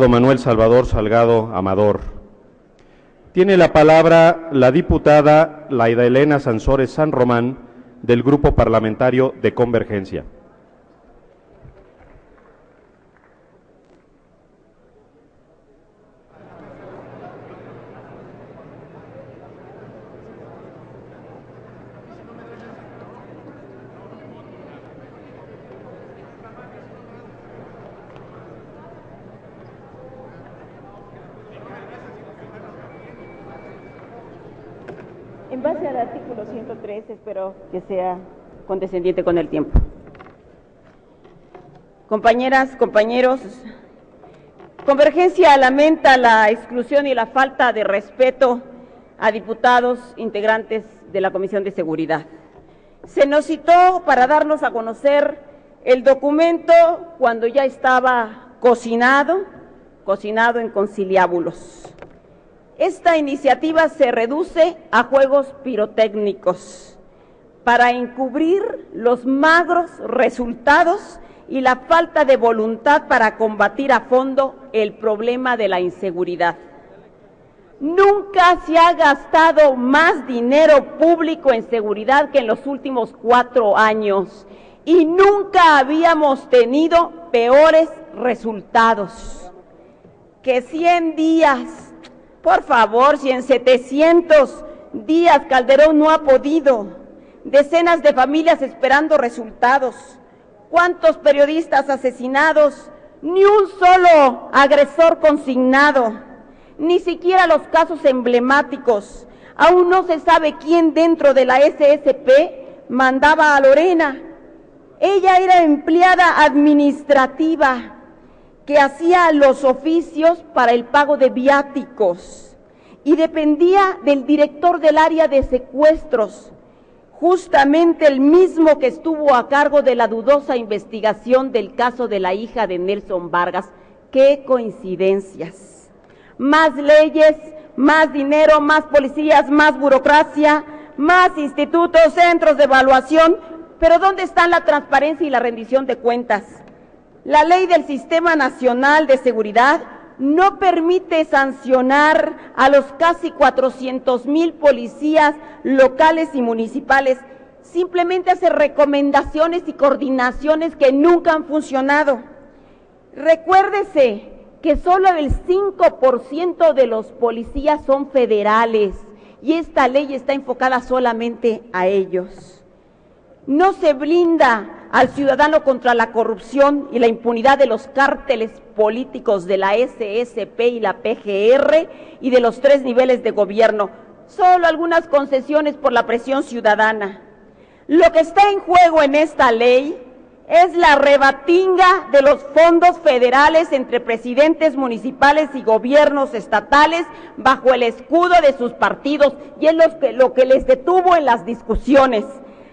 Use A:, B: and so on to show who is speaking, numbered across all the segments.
A: maestro Manuel Salvador Salgado Amador. Tiene la palabra la diputada Laida Elena Sansores San Román, del Grupo Parlamentario de Convergencia.
B: En base al artículo 103, espero que sea condescendiente con el tiempo. Compañeras, compañeros, Convergencia lamenta la exclusión y la falta de respeto a diputados integrantes de la Comisión de Seguridad. Se nos citó para darnos a conocer el documento cuando ya estaba cocinado en conciliábulos. Esta iniciativa se reduce a juegos pirotécnicos para encubrir los magros resultados y la falta de voluntad para combatir a fondo el problema de la inseguridad. Nunca se ha gastado más dinero público en seguridad que en los últimos 4 años y nunca habíamos tenido peores resultados. Que 100 días... Por favor, si en 700 días Calderón no ha podido, decenas de familias esperando resultados, cuántos periodistas asesinados, ni un solo agresor consignado, ni siquiera los casos emblemáticos. Aún no se sabe quién dentro de la SSP mandaba a Lorena. Ella era empleada administrativa que hacía los oficios para el pago de viáticos y dependía del director del área de secuestros, justamente el mismo que estuvo a cargo de la dudosa investigación del caso de la hija de Nelson Vargas. ¡Qué coincidencias! Más leyes, más dinero, más policías, más burocracia, más institutos, centros de evaluación, pero ¿dónde están la transparencia y la rendición de cuentas? La ley del Sistema Nacional de Seguridad no permite sancionar a los casi 400,000 policías locales y municipales, simplemente hace recomendaciones y coordinaciones que nunca han funcionado. Recuérdese que solo el 5% de los policías son federales y esta ley está enfocada solamente a ellos. No se blinda al ciudadano contra la corrupción y la impunidad de los cárteles políticos de la SSP y la PGR y de los 3 niveles de gobierno, solo algunas concesiones por la presión ciudadana. Lo que está en juego en esta ley es la rebatinga de los fondos federales entre presidentes municipales y gobiernos estatales bajo el escudo de sus partidos, y es lo que les detuvo en las discusiones.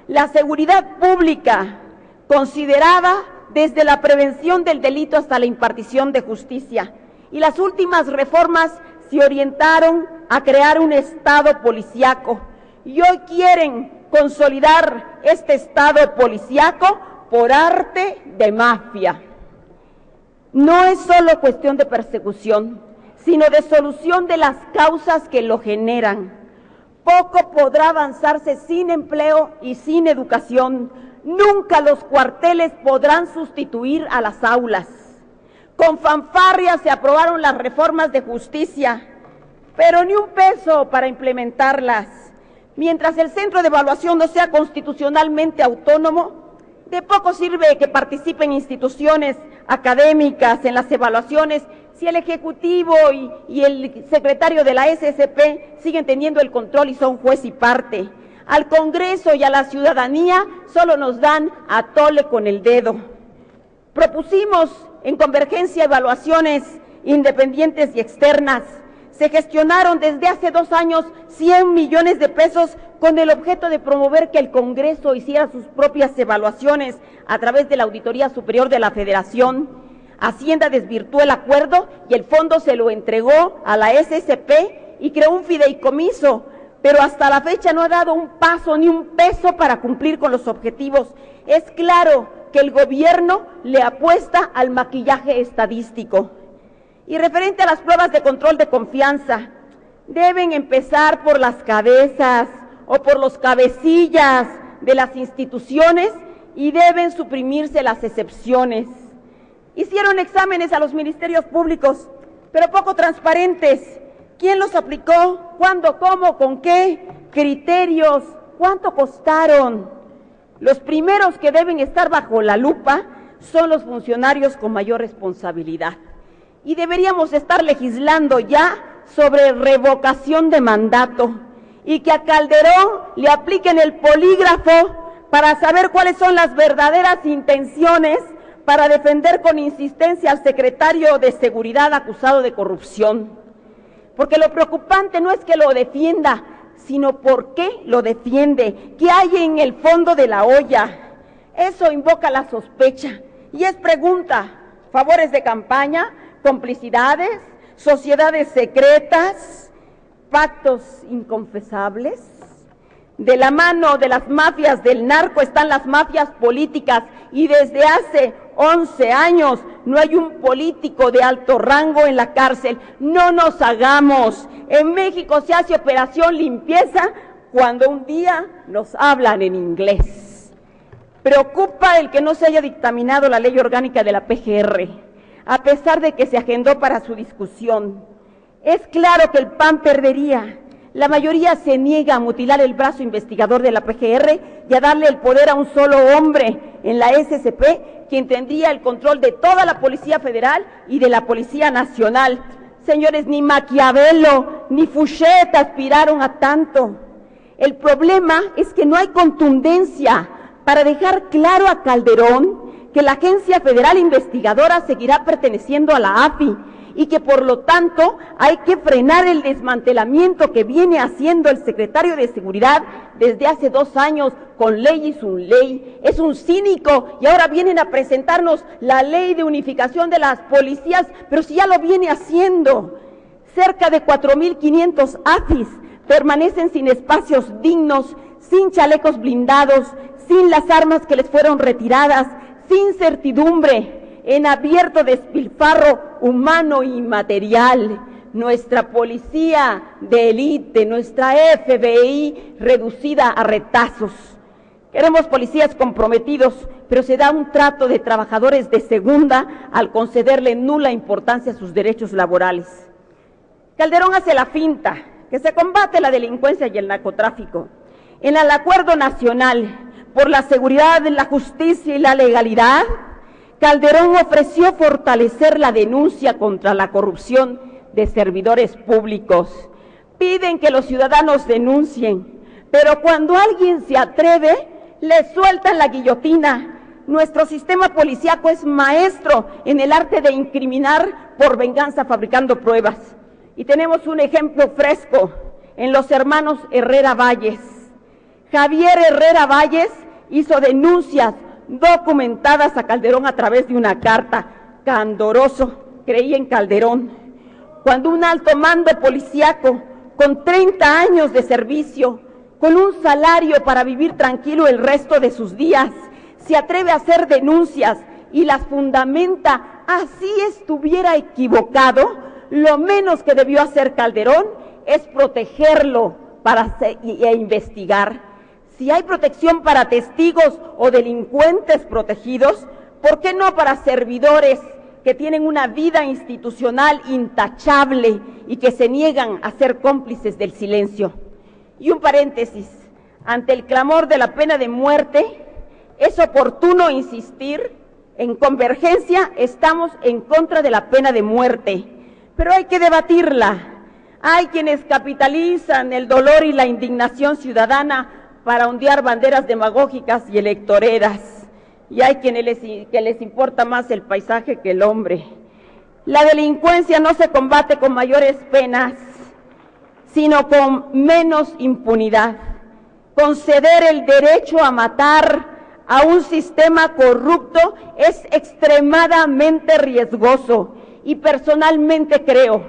B: La seguridad pública, considerada desde la prevención del delito hasta la impartición de justicia, y las últimas reformas se orientaron a crear un Estado policíaco, y hoy quieren consolidar este Estado policíaco por arte de mafia. No es solo cuestión de persecución, sino de solución de las causas que lo generan. Poco podrá avanzarse sin empleo y sin educación. Nunca los cuarteles podrán sustituir a las aulas. Con fanfarria se aprobaron las reformas de justicia, pero ni un peso para implementarlas. Mientras el centro de evaluación no sea constitucionalmente autónomo, de poco sirve que participen instituciones académicas en las evaluaciones si el Ejecutivo y el secretario de la SSP siguen teniendo el control y son juez y parte. Al Congreso y a la ciudadanía solo nos dan a tole con el dedo. Propusimos en Convergencia evaluaciones independientes y externas. Se gestionaron desde hace 2 años 100 millones de pesos con el objeto de promover que el Congreso hiciera sus propias evaluaciones a través de la Auditoría Superior de la Federación. Hacienda desvirtuó el acuerdo y el fondo se lo entregó a la SSP y creó un fideicomiso, pero hasta la fecha no ha dado un paso ni un peso para cumplir con los objetivos. Es claro que el gobierno le apuesta al maquillaje estadístico. Y referente a las pruebas de control de confianza, deben empezar por las cabezas o por los cabecillas de las instituciones y deben suprimirse las excepciones. Hicieron exámenes a los ministerios públicos, pero poco transparentes. ¿Quién los aplicó? ¿Cuándo? ¿Cómo? ¿Con qué criterios? ¿Cuánto costaron? Los primeros que deben estar bajo la lupa son los funcionarios con mayor responsabilidad. Y deberíamos estar legislando ya sobre revocación de mandato y que a Calderón le apliquen el polígrafo para saber cuáles son las verdaderas intenciones para defender con insistencia al secretario de Seguridad acusado de corrupción. Porque lo preocupante no es que lo defienda, sino por qué lo defiende, qué hay en el fondo de la olla. Eso invoca la sospecha y es pregunta: favores de campaña, complicidades, sociedades secretas, pactos inconfesables. De la mano de las mafias del narco están las mafias políticas y desde hace 11 años no hay un político de alto rango en la cárcel. No nos hagamos. En México se hace operación limpieza cuando un día nos hablan en inglés. Preocupa el que no se haya dictaminado la ley orgánica de la PGR, a pesar de que se agendó para su discusión. Es claro que el PAN perdería. La mayoría se niega a mutilar el brazo investigador de la PGR y a darle el poder a un solo hombre en la SCP, quien tendría el control de toda la Policía Federal y de la Policía Nacional. Señores, ni Maquiavelo ni Fouchet aspiraron a tanto. El problema es que no hay contundencia para dejar claro a Calderón que la Agencia Federal Investigadora seguirá perteneciendo a la AFI y que por lo tanto hay que frenar el desmantelamiento que viene haciendo el secretario de Seguridad desde hace 2 años con ley y sin ley. Es un cínico y ahora vienen a presentarnos la ley de unificación de las policías, pero si ya lo viene haciendo. Cerca de 4.500 AFIs permanecen sin espacios dignos, sin chalecos blindados, sin las armas que les fueron retiradas, sin certidumbre, en abierto despilfarro humano y material. Nuestra policía de élite, nuestra FBI reducida a retazos. Queremos policías comprometidos, pero se da un trato de trabajadores de segunda al concederle nula importancia a sus derechos laborales. Calderón hace la finta que se combate la delincuencia y el narcotráfico. En el Acuerdo Nacional por la Seguridad, la Justicia y la Legalidad, Calderón ofreció fortalecer la denuncia contra la corrupción de servidores públicos. Piden que los ciudadanos denuncien, pero cuando alguien se atreve, le sueltan la guillotina. Nuestro sistema policíaco es maestro en el arte de incriminar por venganza fabricando pruebas. Y tenemos un ejemplo fresco en los hermanos Herrera Valles. Javier Herrera Valles hizo denuncias documentadas a Calderón a través de una carta. Candoroso, creía en Calderón. Cuando un alto mando policíaco con 30 años de servicio, con un salario para vivir tranquilo el resto de sus días, se atreve a hacer denuncias y las fundamenta, así estuviera equivocado, lo menos que debió hacer Calderón es protegerlo e investigar. Si hay protección para testigos o delincuentes protegidos, ¿por qué no para servidores que tienen una vida institucional intachable y que se niegan a ser cómplices del silencio? Y un paréntesis, ante el clamor de la pena de muerte, es oportuno insistir, en Convergencia estamos en contra de la pena de muerte, pero hay que debatirla. Hay quienes capitalizan el dolor y la indignación ciudadana para ondear banderas demagógicas y electoreras, y hay quienes les importa más el paisaje que el hombre. La delincuencia no se combate con mayores penas, sino con menos impunidad. Conceder el derecho a matar a un sistema corrupto es extremadamente riesgoso, y personalmente creo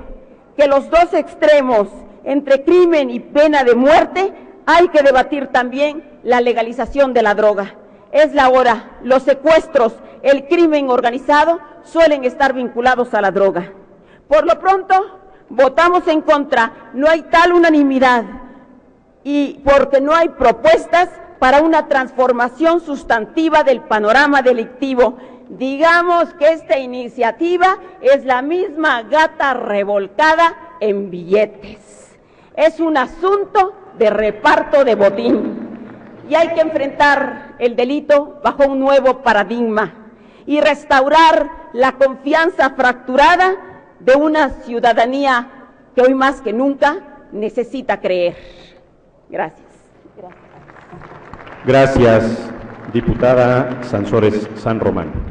B: que los dos extremos, entre crimen y pena de muerte, hay que debatir también la legalización de la droga. Es la hora. Los secuestros, el crimen organizado suelen estar vinculados a la droga. Por lo pronto, votamos en contra. No hay tal unanimidad y porque no hay propuestas para una transformación sustantiva del panorama delictivo. Digamos que esta iniciativa es la misma gata revolcada en billetes. Es un asunto de reparto de botín y hay que enfrentar el delito bajo un nuevo paradigma y restaurar la confianza fracturada de una ciudadanía que hoy más que nunca necesita creer. Gracias.
A: Gracias, diputada Sansores San Román.